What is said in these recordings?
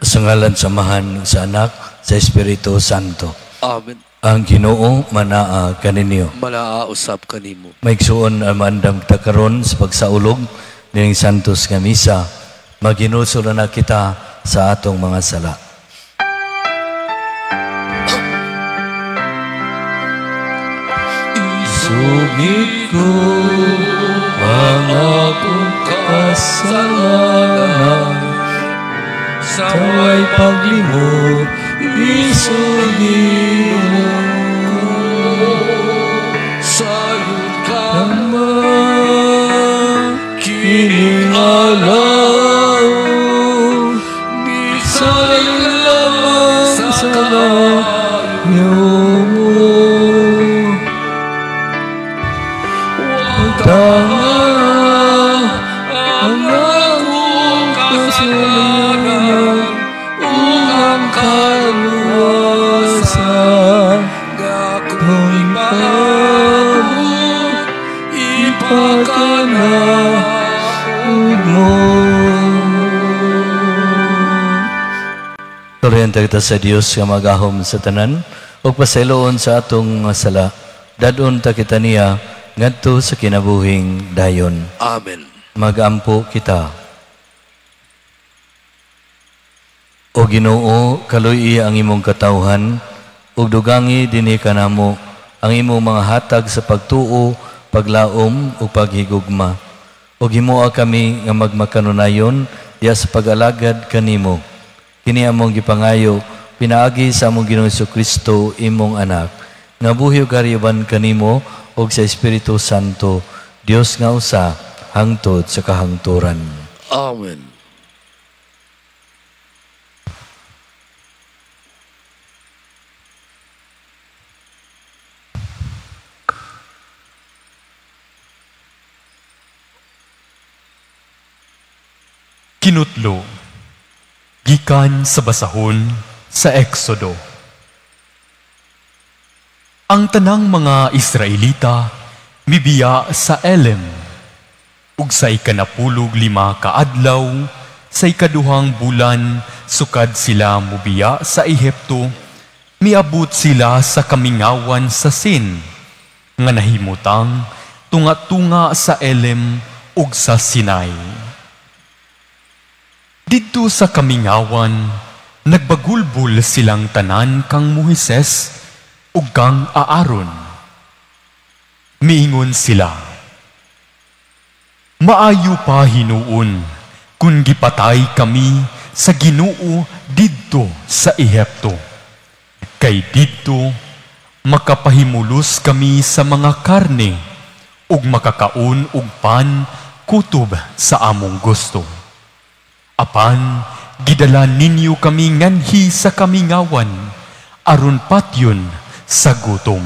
Sa ngalan samahan sa Anak, sa Espiritu Santo. Amen. Ang Ginoo manaa kaninyo. Malaausap kanimo. Maigsuon ang maandam ta karon sa pagsaulog ning Santos nga misa. Maginulsol na kita sa atong mga sala. Isugid ko ang akong kasalanan, saway paglimot, isugid mo. Sayod ka Kining alaw, bisay lamang sa layo mo. Tangan ang akong kasalanan, ang kaluwasan, kung ipagkanaod mo. Tuloyan kita sa Dios nga magahom sa tanan, o pasiloon sa atong sala, dadon ta kita niya, ngadto sa kinabuhing dayon. Amen. Magampo kita. O Ginoo, kaluy ang imong katawhan, ug dugangi dinhi kanamo ang imong mga hatag sa pagtuo, paglaom ug paghigugma. Ug himoa kami nga magmakanunayon diya sa pag-alagad kanimo. Kini among gipangayo pinaagi sa among Ginoong Jesucristo imong anak, nga buhi ug kariban kanimo ug sa Espiritu Santo, Dios nga usa hangtod sa kahangturan. Amen. Kinutlo, gikan sa basahon sa Exodo. Ang tanang mga Israelita mibiya sa Elim, ug sa ikanapulog 5 kaadlaw sa ikaduhang bulan sukad sila mubiya sa Ehipto, miabot sila sa kamingawan sa Sin, nga nahimutang tunga-tunga sa Elim ug sa Sinai. Didto sa kamingawan, nagbagulbol silang tanan kang Moises ug kang Aaron. Miingon sila, maayo pa hinuon kung gipatay kami sa Ginoo didto sa Ehipto. Kay didto makapahimulos kami sa mga karne ug makakaon og pan kutob sa among gusto. Apan, gidala ninyo kami nganhi sa kamingawan, aron patyon sa gutom.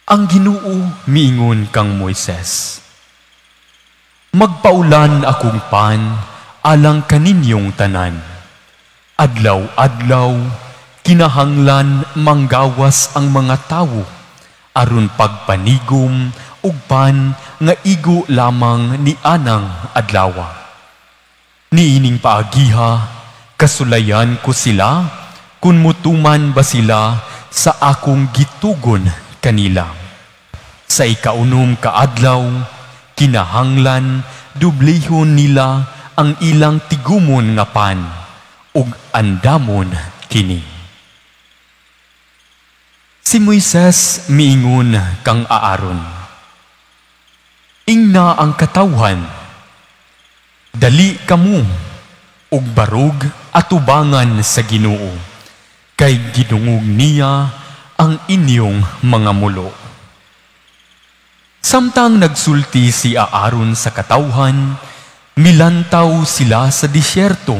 Ang Ginoo miingon kang Moises, magpaulan akong pan alang kaninyong tanan. Adlaw-adlaw, kinahanglan manggawas ang mga tawo, aron pagpanigom ug pan nga igo lamang ni anang adlawa. Niining paagiha, kasulayan ko sila kung mutuman ba sila sa akong gitugon kanila. Sa ikaunom kaadlaw, kinahanglan dublihon nila ang ilang tigumon nga pan ug andamon kini. Si Moises miingon kang Aaron, ingna ang katawhan, dali kamu ug barog atubangan sa Ginoo, kay gidungog niya ang inyong mga mulo. Samtang nagsulti si Aaron sa katawhan, milantaw sila sa disyerto,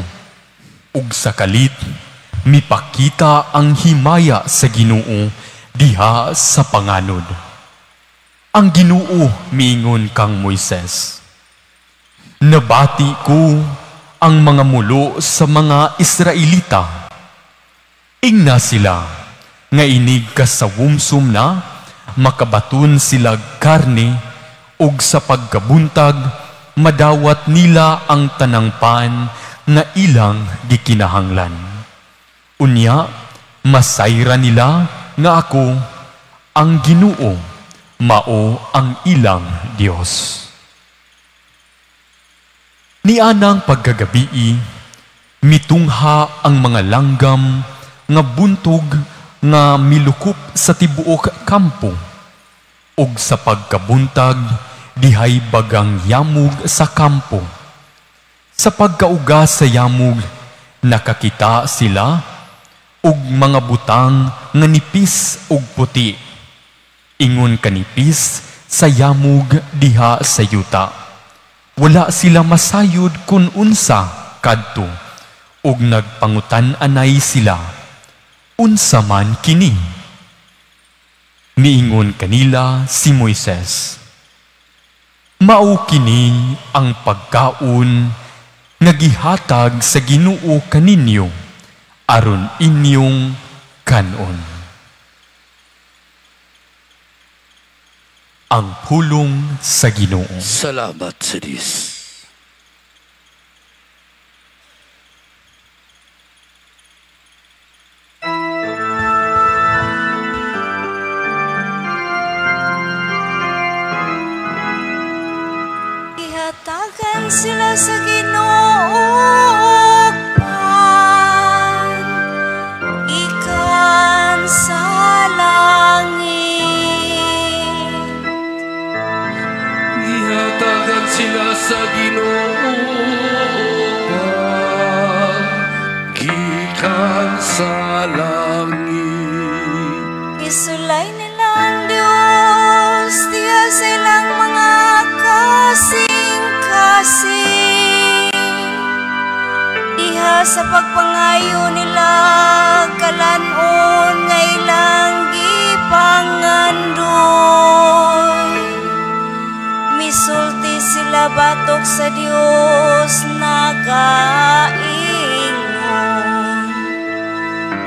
ug sa kalit mipakita ang himaya sa Ginoo diha sa panganod. Ang Ginoo miingon kang Moises, nabati ko ang mga mulo sa mga Israelita. Ingna sila, nga inig ka sa wumsum na, makabaton sila karne, ug sa pagkabuntag, madawat nila ang tanang pan nga ilang gikinahanglan. Unya, masayra nila nga ako ang Ginoo, mao ang ilang Dios. Nianang pagkagabii, mitungha ang mga langgam nga buntog nga milukop sa tibuok kampo, ug sa pagkabuntag dihay bagang yamog sa kampo. Sa pagkauga sa yamog, nakakita sila ug mga butang nga nipis ug puti. Ingon kanipis sa yamog diha sa yuta. Wala sila masayod kun unsa kadto, ug nagpangutan-anay sila, unsa man kini? Miingon kanila si Moises, mao kini ang pagkaon nagihatag sa Ginoo kaninyo aron inyong kanon. Ang pulong sa Ginoo. Salamat sa Diyos. Ihatagan sila sa Ginoo pan, ikan sa langit. Ihatagan sila sa Ginoo, gikan sa langit. Isulay nila ang Diyos, diya silang mga kasing-kasing. Diha sa pagpangayo nila, kalanon nga ilang gipangandoy. Misulti sila batok sa Diyos, nagaingon.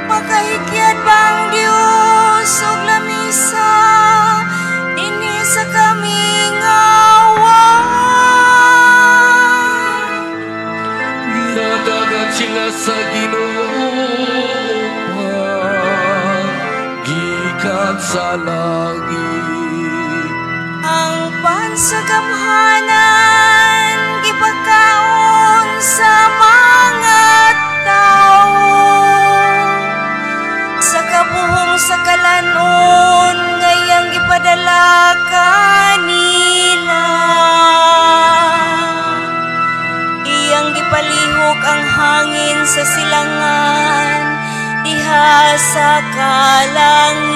Makahikyat bang Diyos ug lamisa dinhi sa kaming awan. Ihatagan sila sa Ginoo, gikan sa langit. Ang pansagamhanan gipagkaon sa mga tawo, sa kabuhong sa kalanon ngayang gipadala kanila. Iyang gipalihok ang hangin sa silangan diha sa kalangitan.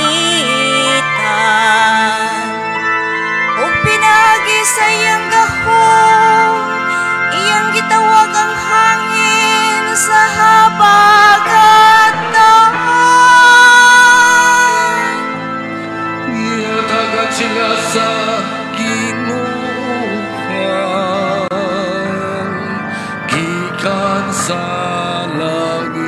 Ug pinagi sa iyang gahom, iyang gitawag ang hangin sa habagatan. Ihatagan sila sa Ginoo, gikan sa langit.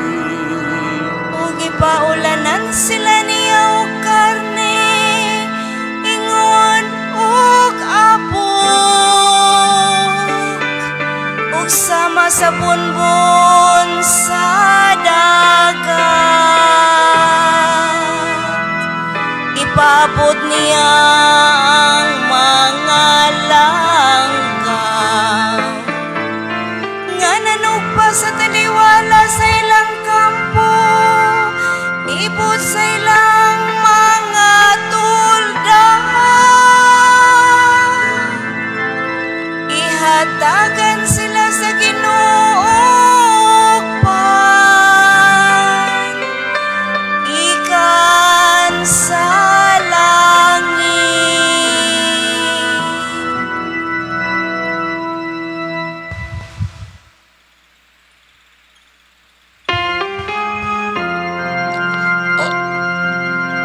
Ug ipaulanan sila niya og karne, ingon ug apok, ug sama sa bunbon sa dagat. Ipaabot niya ang mga langgam nga nanugpa sa taliwala sa ilang kampo, ibot sa ilang mga tuldan. Ihatagan sila sa Ginoo pan, gikan sa langit.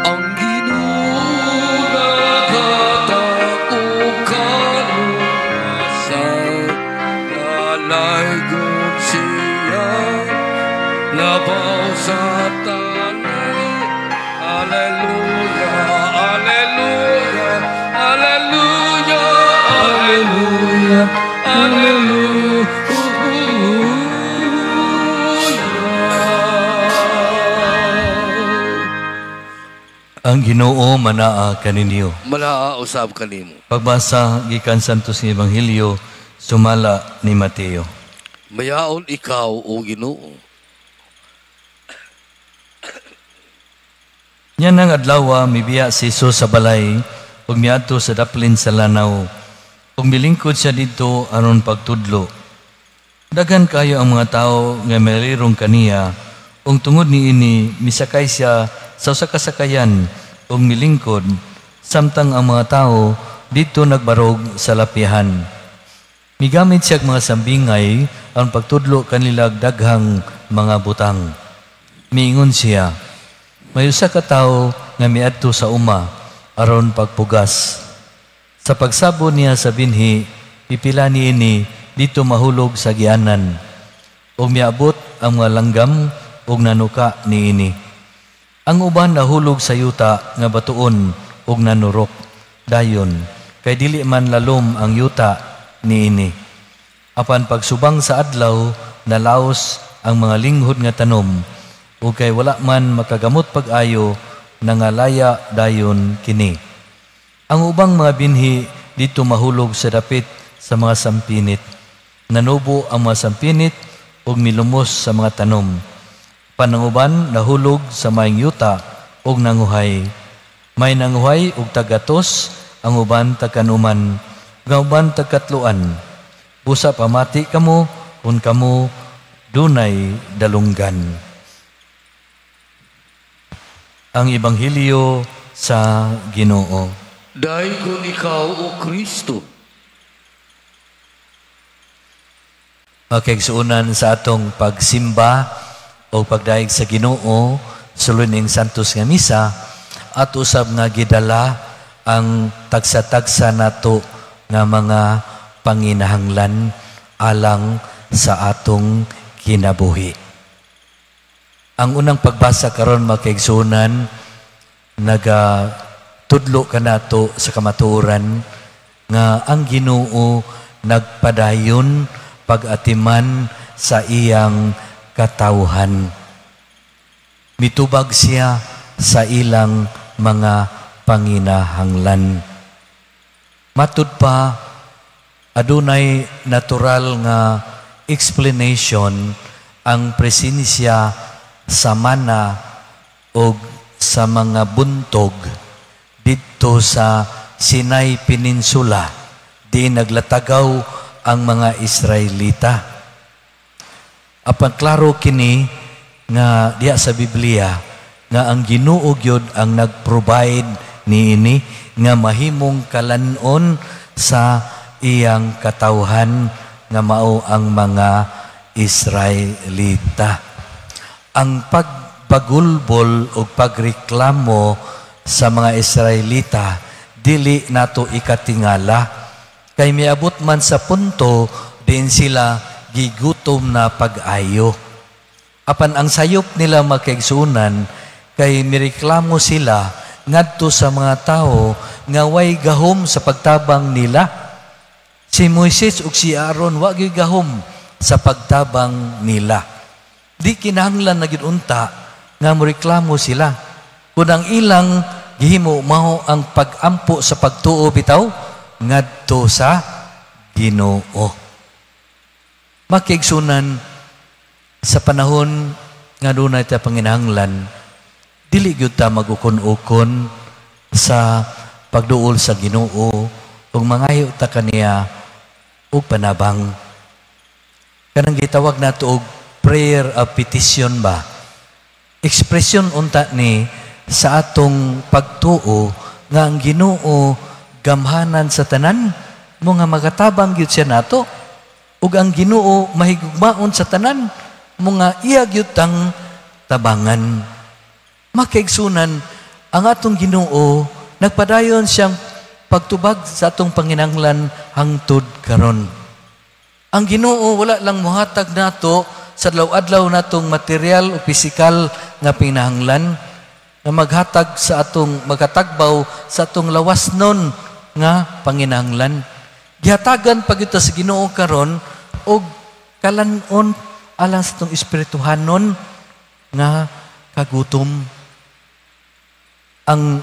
Ang Ginoo naghatag kaluwasan, lalaygon siya, labaw sa tanay. Alleluia, alleluia, alleluia, alleluia, alleluia. Ang Ginoo manaa kaninyo. Malaa usab kanimo. Pagbasa gikan Santos nga Ebanghelyo sumala ni Mateo. Mayaon ikaw o Ginoo. Nya nang adlaw mibiya si Jesus sa balay ug miadto sa daplin sa lanaw. Ug milingkod siya didto aron pagtudlo. Daghan kayo ang mga tao nga malirong kaniya. Ug tungod niini misakay siya sa usa ka sakayan ug milingkod samtang ang mga tao dito nagbarog sa lapihan. Migamit siya mga sambingay aron pagtudlo kanila daghang mga butang. Miingon siya, may usa ka tawo nga miadto sa uma aron pagpugas. Sa pagsabo niya sa binhi, pipila niini dito mahulog sa gianan. Ug miabot ang mga langgam ug nanuka niini. Ang uban nahulog sa yuta nga batuon ug nanurok dayon kay dili man lalom ang yuta niini. Apan pagsubang sa adlaw nalaos ang mga linghod nga tanom ug kay wala man makagamot pag-ayo nangalaya dayon kini. Ang ubang mga binhi dito mahulog sa dapit sa mga sampinit. Nanubo ang mga sampinit ug milumos sa mga tanom. Pananguban nahulog sa maing yuta ug nanguhay. May nanguhay ug tagatos, ang uban tagkanuman, ang uban tagkatluan. Busa pamati kamo kung kamo dunay dalunggan. Ang Ebanghelyo sa Ginoo. Dayon ikaw o Kristo. Makigsuunan sa atong pagsimba o pagdaig sa Ginoo sulod ning Santos nga misa at usab nga gidala ang tagsa-tagsa nato nga mga panginahanglan alang sa atong kinabuhi. Ang unang pagbasa karon makigsuunan nagatudlo ka nato sa kamatuoran nga ang Ginoo nagpadayon pag-atiman sa iyang katawhan. Mitubag siya sa ilang mga panginahanglan. Matud pa, adunay natural nga explanation ang presensya sa mana o sa mga buntog dito sa Sinai Peninsula di naglatagaw ang mga Israelita. Apan klaro kini nga diya sa Biblia nga ang Ginoo gyud ang nag-provide niini nga mahimong kalanon sa iyang katawhan nga mao ang mga Israelita. Ang pagpagulbol o pagreklamo sa mga Israelita dili nato ikatingala kay miabot man sa punto din sila gigutom na pag-ayo. Apan ang sayop nila makigsunan kay mireklamo sila ngadto sa mga tao nga way gahom sa pagtabang nila. Si Moises ug si Aaron wa gyud gahom sa pagtabang nila. Di kinahanglan na gyud unta nga moreklamo sila. Kun ang ilang gihimo mao ang pag-ampo sa pagtuo bitaw ngadto sa Ginoo. Makigsunan sa panahon nga dunay ta panginahanglan, dili gyud ta magukon-ukon sa pagduol sa Ginoo ug mangayo ta kaniya og panabang. Kanang gitawag nato og prayer of petition ba? Ekspresyon unta ni sa atong pagtuo nga ang Ginoo gamhanan sa tanan mo nga magatabang gyud siya nato ug ang Ginoo mahigugmaon sa tanan mo nga iya gyud tang tabangan. Makaigsunan ang atong Ginoo nagpadayon siyang pagtubag sa atong panginahanglan hangtod karon. Ang Ginoo wala lang mohatag nato sa adlaw-adlaw natong material o pisikal nga pinahanglan na maghatag sa atong maghatagbaw sa atong lawasnon nga panginahanglan. Gihatagan pag ito sa Ginoo karon og kalanon alang sa itong espirituhanon nga kagutom. ang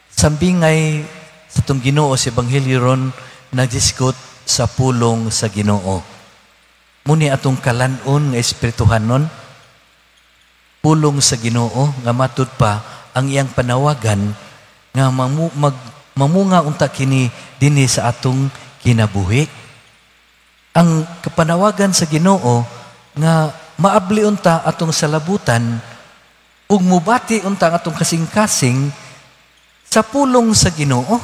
sambingay sa itong Ginoo sa Ebanghelyo ron nagdiskot sa pulong sa Ginoo. Muni atong kalanon nga espirituhan nun, pulong sa Ginoo nga matud pa ang iyang panawagan nga mamunga unta kini dinhi sa atong kinabuhi. Ang kapanawagan sa Ginoo nga maabli unta atong salabutan ug mubati unta atong kasing-kasing sa pulong sa Ginoo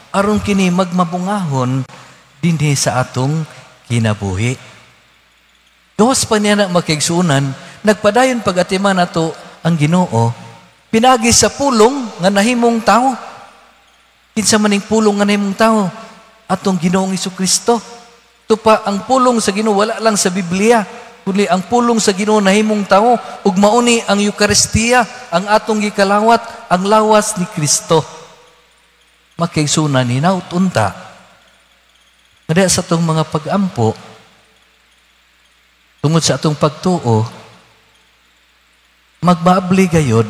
aron kini magmabungahon dinhi sa atong kinabuhi. Gawas pa niya na makigsunan, nagpadayon pag-atiman nato ang Ginoo pinagi sa pulong nga nahimong tao. Kinsa maning pulong nga nahimong tao? Atong Ginoong Hesukristo. Ito pa, ang pulong sa Ginoo wala lang sa Biblia, kundi ang pulong sa Ginoo nahimong tao ug mauni ang Eucharistia, ang atong gikalawat, ang lawas ni Kristo. Makigsunan hinaut unta. Ngada sa atong mga pag-ampo tungod sa atong pagtuo, magmaabli gayod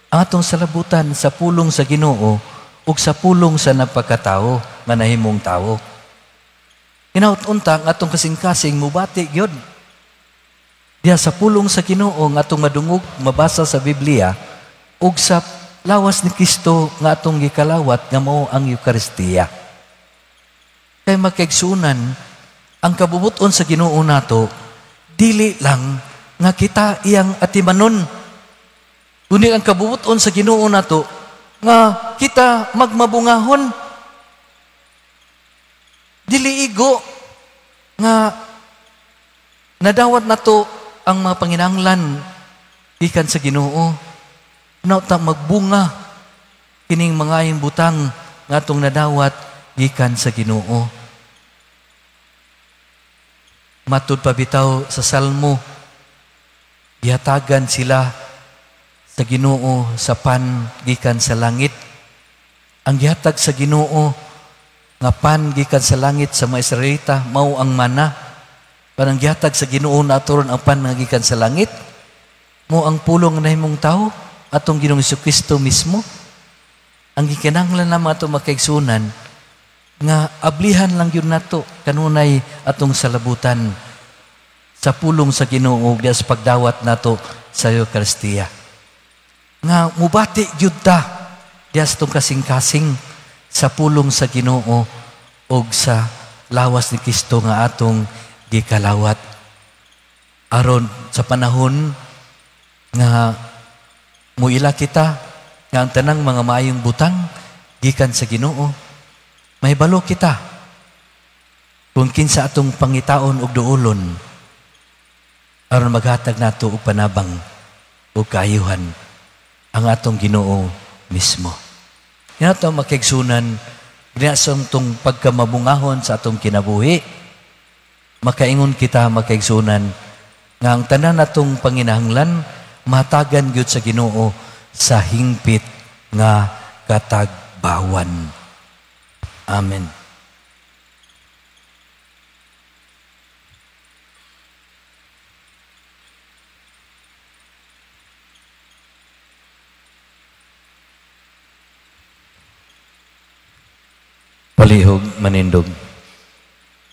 ang atong salabutan sa pulong sa Ginoo ug sa pulong sa napagkatao nga nahimong tao. Hinaut-unta ang atong kasing-kasing mubati gyud. Diya sa pulong sa Ginoo nga atong madungog mabasa sa Biblia ug sa lawas ni Kristo nga atong gikalawat nga mao ang Eucharistia. Kay makigsunan ang kabubuton sa Ginoo nato dili lang nga kita iyang atimanon. Kundi ang kabubuton sa Ginoo nato nga kita magmabungahon. Dili igo nga nadawat nato ang mga panginahanglan gikan sa Ginoo. Nauta magbunga kining mga butang nga atong nadawat gikan sa Ginoo. Matud pa bitaw sa Salmo, ihatagan sila sa Ginoo sa pan gikan sa langit. Ang gihatag sa Ginoo nga pan gikan sa langit sa mga Israelita mao ang mana. Parang gihatag sa Ginoo naturon ang pan nga gikan sa langit mo ang pulong na himong tao atong Ginoong Jesucristo mismo. Ang gikinahanglan naman atong makaigsunan nga ablihan lang yun nato kanunay atong salabutan sa pulong sa Ginoo diya sa pagdawat nato sa Eucharistia. Nga mubati jud ta diya sa itong kasing-kasing sa pulong sa Ginoo o sa lawas ni Kristo nga atong gikalawat. Aron sa panahon nga muila kita nga ang tanang mga maayong butang gikan sa Ginoo, may balo kita kung kinsa atong pangitaon og duolon aron maghatag nato og panabang o kaayuhan ang atong Ginoo mismo. Yan atong makigsunan, ginasang itong pagkamabungahon sa atong kinabuhi. Makaingon kita makigsunan nga ang tanan atong panginahanglan matagan gyud sa Ginoo sa hingpit nga katagbawan. Amen. Palihog manindog.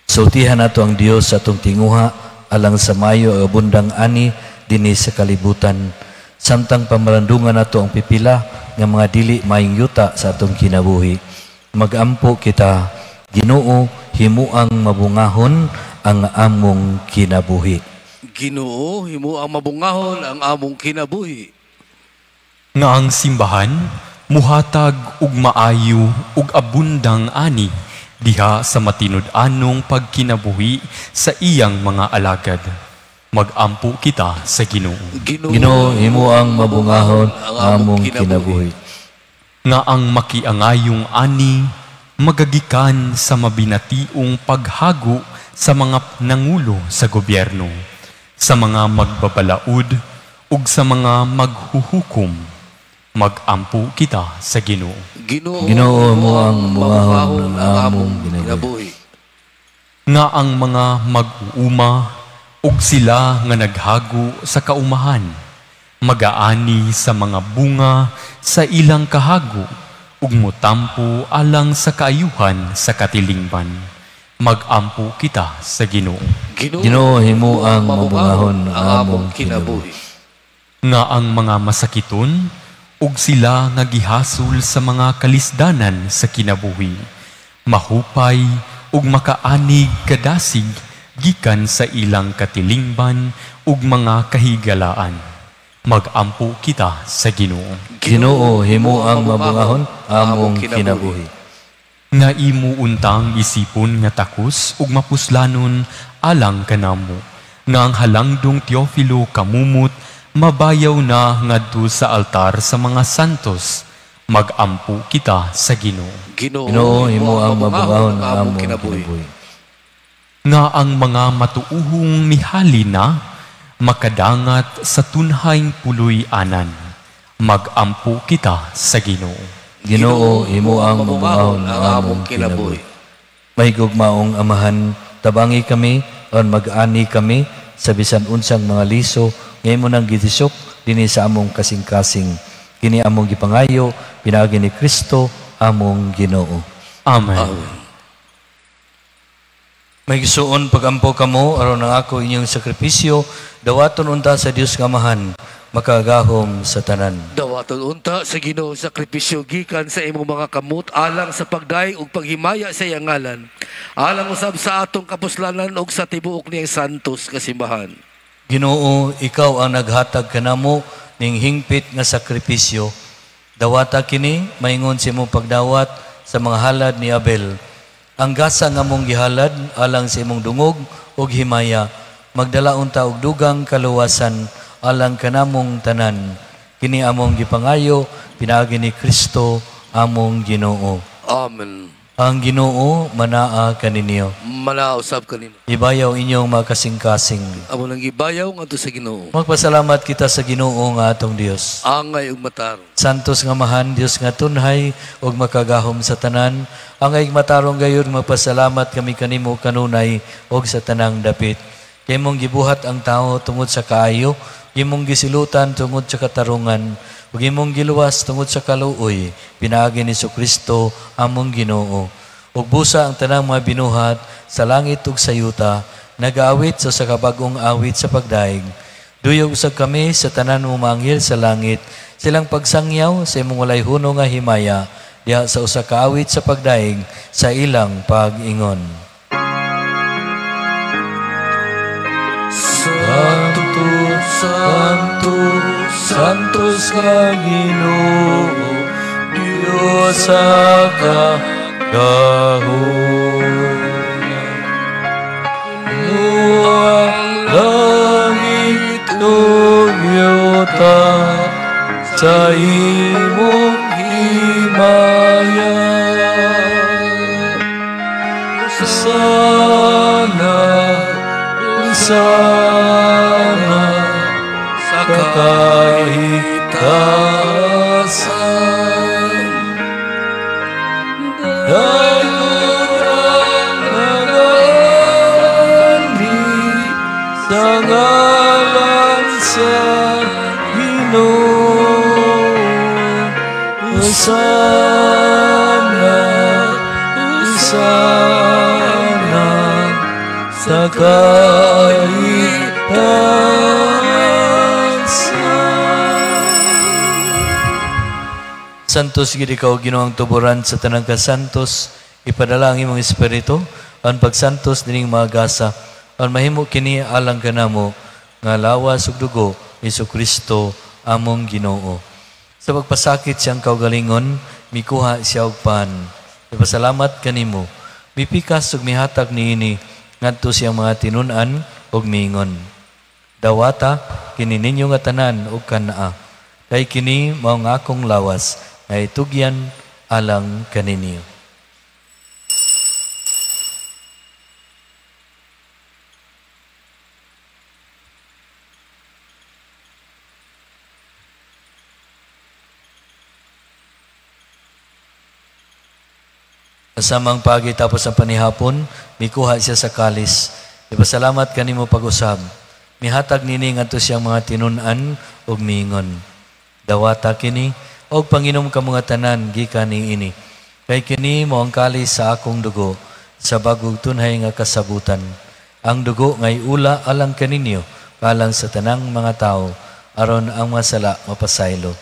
Sultihan nato ang Dios sa atong tinguha alang sa mayo o abundang ani dinhi sa kalibutan. Samtang pamarandungan nato ang pipila nga mga dili maayong yuta sa atong kinabuhi. Magampo kita, Ginoo, himuang mabungahon ang among kinabuhi. Ginoo, himo ang mabungahon ang among kinabuhi. Nga ang simbahan muhatag ug maayo ug abundang ani diha sa matinud-anong pagkinabuhi sa iyang mga alagad. Magampo kita sa Ginoo. Ginoo, himuang mabungahon ang among kinabuhi. Nga ang makiangayong ani magagikan sa mabinationg paghago sa mga nangulo sa gobyerno, sa mga magbabalaod ug sa mga maghuhukom. Magampo kita sa Ginoo. Ginoo mo ang mabungahon ang among kinabuhi. Nga ang mga mag-uuma ug sila nga naghago sa kaumahan Magaani sa mga bunga sa ilang kahago, ug motampo alang sa kaayuhan sa katilingban. Magampo kita sa Ginoo. Ginoo, himo ang mabungahon ang among kinabuhi. Nga ang mga masakiton, ug sila nga gihasol sa mga kalisdanan sa kinabuhi, mahupay ug makaanig kadasig gikan sa ilang katilingban ug mga kahigalaan. Magampo kita sa Ginoo. Ginoo, himo ang mabungahon among kinabuhi. Nga imo untang isipon nga takos ug mapuslanon alang kanamo, nga ang halangdong Teofilo kamumot mabayaw na ngadto sa altar sa mga santos. Magampo kita sa Ginoo. Ginoo, himo ang mabungahon among kinabuhi. Nga ang mga matuuhong mihali na makadangat sa tunhayng puloy-anan. Magampo kita sa Ginoo. Ginoo, himo ang mabungahon ang among kinabuhi. May gugmaong amahan, tabangi kami o mag-ani kami sa bisan unsang mga liso ngayon mo nang gidisok dinhi sa among kasing-kasing. Kini among gipangayo pinaagi ni Kristo among Ginoo. Amen. May gisuon pagampo kamo aron ang ako inyong sakripisyo dawaton unta sa Dios nga amahan makagahom sa tanan. Dawaton unta sa Ginoo sakripisyo gikan sa imong mga kamot alang sa pagday ug paghimaya sa iyang ngalan. Alang usab sa atong kapuslanan ug sa tibuok niyang santos kasimbahan. Ginoo, ikaw ang naghatag kanamo ning hingpit nga sakripisyo. Dawata kini maingon sa imong pagdawat sa mga halad ni Abel. Ang gasa nga mong gihalad alang sa imong dungog ug himaya magdala unta og dugang kaluwasan alang kanamong tanan. Kini among gipangayo pinaagi ni Kristo among Ginoo. Amen. Ang Ginoo manaa kaninyo. Malausab kanino. Ibayaw inyong makasing-kasing. Amo nang gibayaw ngadto sa Ginoo. Magpasalamat kita sa Ginoo nga atong Dios. Angay ug matarong. Santos nga mahan, Dios nga tunhay ug makagahom sa tanan. Angay matarong gayud magpasalamat kami kanimo kanunay ug sa tanang dapit. Kay mong gibuhat ang tao tungod sa kaayo, imong gisilutan tungod sa katarungan, ug imong giluwas tungod sa kaluoy, pinaagi ni Kristo among Ginoo. Ug busa ang tanang mga binuhat sa langit ug sa yuta, nagaawit sa kabag-ong awit sa pagdaig. Duyog usab kami sa tanan mo manghil sa langit, silang pagsangyaw sa imong walay huno nga himaya, diha sa usa ka awit sa pagdaig sa ilang pag-ingon. Santo, Santo, Santos nga Ginoo, Dios sa kagahon. Ang langit ug yuta sa imong himaya. Sana sa kahitasan dayuran nagani sa ngalan sa Ginoo. Sana sa Santos gid ikaw Ginoong tuburan sa tanang kasantos, ipadala ang imong espiritu ang pagsantos dining mga gasa, ang mahimo kini alang kanamo nga lawas ug dugo ni Kristo among Ginoo. Sa pagpasakit siyang kaugalingon, mikuha siya og pan. Ipasalamat kanimo, mipikas ug mihatag niini ngadto siyang mga tinun-an ug miingon. Dawata kini ninyo nga tanan ug kanaa, kay kini mao nga akong lawas nga itugyan alang kaninyo. Kasamang pagi tapos ang panihapon, mikuha siya sa kalis. Ipasalamat kanimo pag-usab. Mihatag nini ngadto siyang mga tinun-an ug miingon. Dawata kini og panginom ka mga tanan gikan niini. Kay kini mao ang kalis sa akong dugo sa bagong tunhay nga kasabutan. Ang dugo ngay ula alang kaninyo kalang sa tanang mga tao aron ang masala mapasaylo.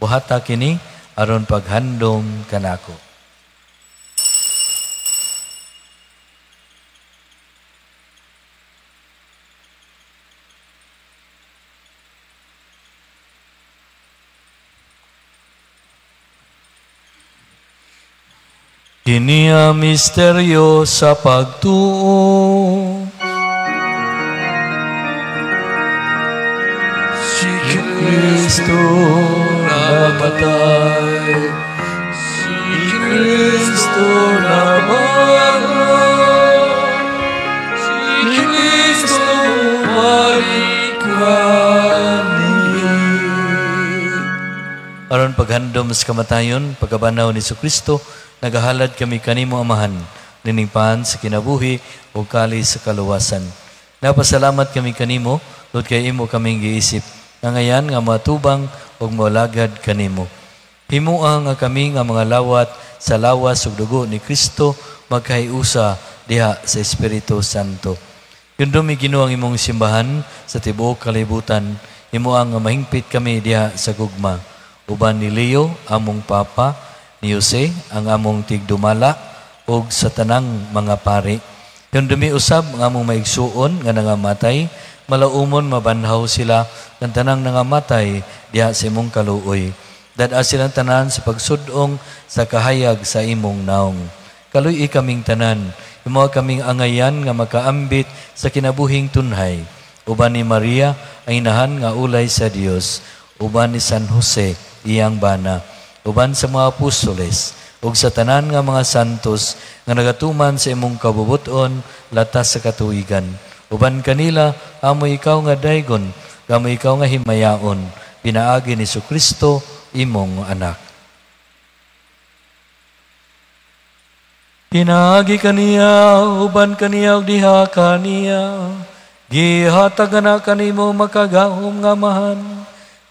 Buhata kini aron paghandom kanako. Kini ang misteryo sa pagtuo. Si Kristo namatay, si Kristo namatay, si Kristo balik aron paghandom sa kamatayon, pagkabanaw ni Kristo, nagahalad kami kanimo amahan, niningpahan sa kinabuhi o kali sa kaluwasan. Napasalamat kami kanimo, Lord kay imo kaming giisip, nga ngayan nga matubang o malagad kanimo. Himuang nga kami nga mga lawat sa lawas ug dugo ni Kristo magkahiusa diha sa Espiritu Santo. Yundumi Ginoo ang imong simbahan sa tibuok kalibutan, himuang nga mahingpit kami diha sa gugma. Uban ni Leo, among Papa, ni Jose, ang among tigdumala, o sa tanang mga pari. Yung usab ang among maigsuon nga nangamatay, malaumon mabanhaw sila ng tanang nangamatay diha sa imong kaluoy. Dada silang tanan sa pagsudong sa kahayag sa imong naong. Kaluy kaming tanan, imo kaming angayan nga makaambit sa kinabuhing tunhay. Uban ni Maria, ang inahan nga ulay sa Dios. Uban ni San Jose, iyang bana. Uban sa mga apostoles, ug sa tanan nga mga santos nga nagatuman sa imong kabubuton latas sa katuigan. Uban kanila, amo ikaw nga daygon, amo ikaw nga himayaon, pinaagi ni Kristo imong anak. Pinaagi kaniya, uban kaniya, ug diha kaniya, gihatag na kanimo makagahom nga mahan,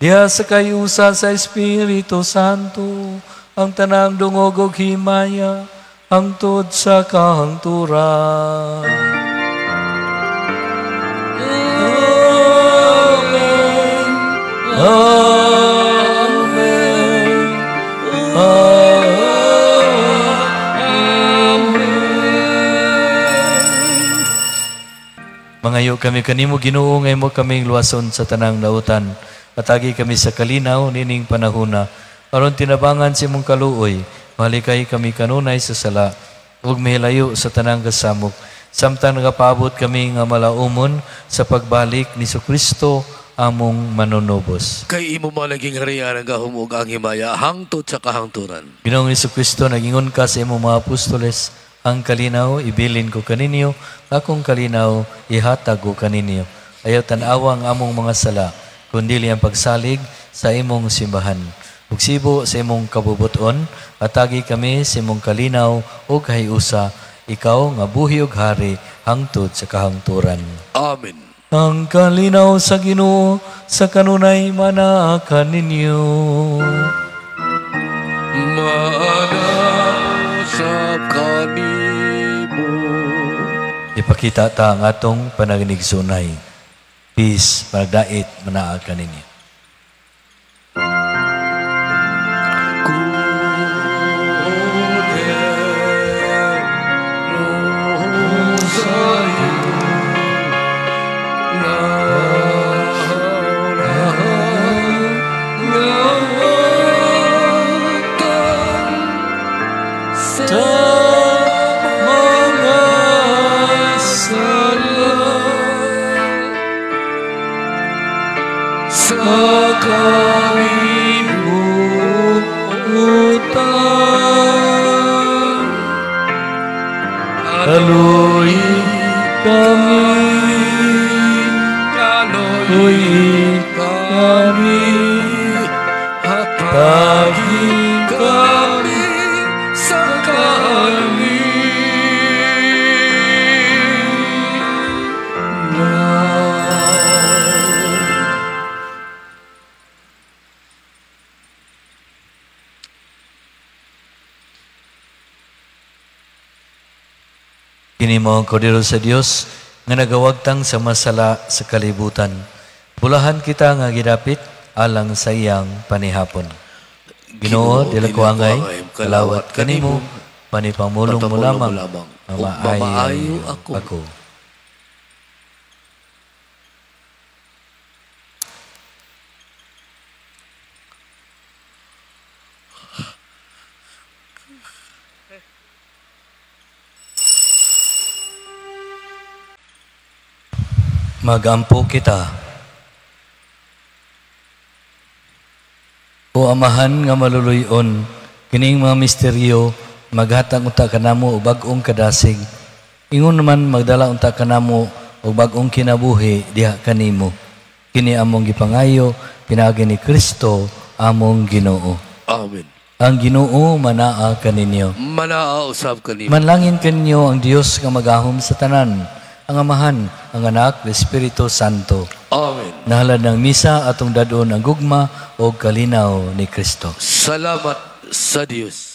diha sa kayusa sa Espiritu Santo, ang tanang dungog ug himaya, hangtod sa kahangturan. Amen. Amen. Amen. Mangayo kami kanimo Ginoo, ngay mo kaming luwason sa tanang nautan. Patagi kami sa kalinaw, nining panahuna. Aron tinabangan si mong kaluoy, mahalikay kami kanunay sa sala, ug mihilayo sa tanang kasamok. Samtang nagapaabot kami nga malaumon sa pagbalik ni Kristo among manunubos. Kay imo malaging harian ang gahumog ang himaya, hangtod sa kahangturan. Ginoong Kristo, nagingon ka sa imong mga apostoles, ang kalinaw ibilin ko kaninyo, akong kalinaw ihatag ko kaninyo. Ayaw tanawa ang among mga sala, kundi ang pagsalig sa imong simbahan. Ug sibo sa imong kabubuton, atagi kami sa imong kalinaw ug kahiusa, ikaw nga buhi ug hari hangtod sa kahangturan. Amen. Ang kalinaw sa Ginoo sa kanunay manaakan ninyo. Maanaw sa kanimo. Ipakita ta ang atong panagigsunay. Peace, magdait, manaakan ninyo. Kaluy kami, kaluy kami, hatagi kami sa kami. Kini mo ang kodero sa Dios nga nagawagtang sa masala sa kalibutan. Bulahan kita nga gidapit alang sa iyang panihapon. Ginoo, dila ko angay, kalawat kanimo, panipamulong mo lamang, mamaayo ako. Magampo kita. O Amahan nga maluluyon, kining mga misteryo, maghatag unta kanamo og bag-ong kadasig. Ingon naman magdala unta kanamo og bag-ong kinabuhi diha kanimo. Kini among gipangayo pinaagi ni Kristo among Ginoo. Amen. Ang Ginoo manaa kaninyo. Manaa usab kanimo. Manlangin kaninyo ang Dios nga magahom sa tanan. Ang Amahan, ang Anak, ang Espiritu Santo. Amen. Nahalad ng misa atong dadon ang gugma o kalinaw ni Kristo. Salamat sa Dios.